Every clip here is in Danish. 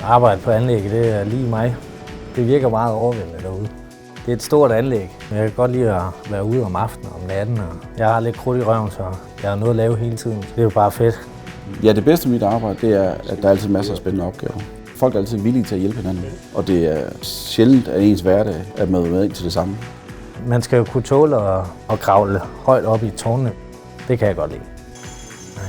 Arbejde på anlægget, det er lige mig. Det virker meget overvældende derude. Det er et stort anlæg, men jeg kan godt lide at være ude om aftenen og om natten. Og jeg har lidt krudt i røven, så jeg har noget at lave hele tiden. Det er jo bare fedt. Ja, det bedste ved mit arbejde, det er, at der er altid masser af spændende opgaver. Folk er altid villige til at hjælpe hinanden, og det er sjældent, at ens hverdag er med ind til det samme. Man skal jo kunne tåle at kravle højt op i tårnene. Det kan jeg godt lide.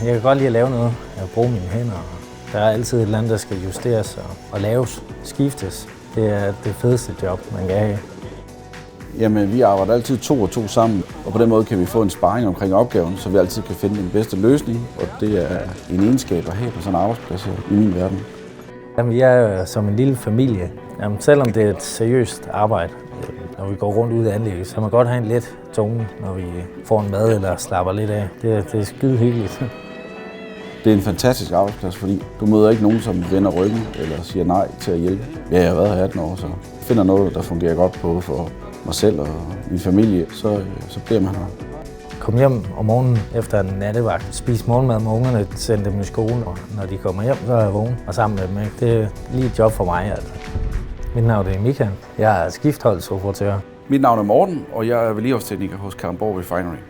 Jeg kan godt lide at lave noget, at bruge mine hænder. Der er altid et eller andet, der skal justeres og laves, skiftes. Det er det fedeste job, man kan have. Jamen, vi arbejder altid 2 og 2 sammen, og på den måde kan vi få en sparring omkring opgaven, så vi altid kan finde den bedste løsning, og det er en egenskab at have på sådan en arbejdsplads her i min verden. Jamen, vi er som en lille familie. Jamen, selvom det er et seriøst arbejde, når vi går rundt ud i anlægget, så kan man godt have en let tone, når vi får en mad eller slapper lidt af. Det er skide hyggeligt. Det er en fantastisk arbejdsplads, fordi du møder ikke nogen, som vender ryggen eller siger nej til at hjælpe. Jeg har været her 18 år, så finder noget, der fungerer godt både for mig selv og min familie, så bliver man her. Kom hjem om morgenen efter en nattevagt, spise morgenmad med ungerne, sende dem i skole, og når de kommer hjem, så er jeg vågen og sammen med dem. Det er lige et job for mig. Altså. Mit navn er Michael. Jeg er skiftholdsoperatør. Mit navn er Morten, og jeg er vedligeholdstekniker hos Kalundborg Refinery.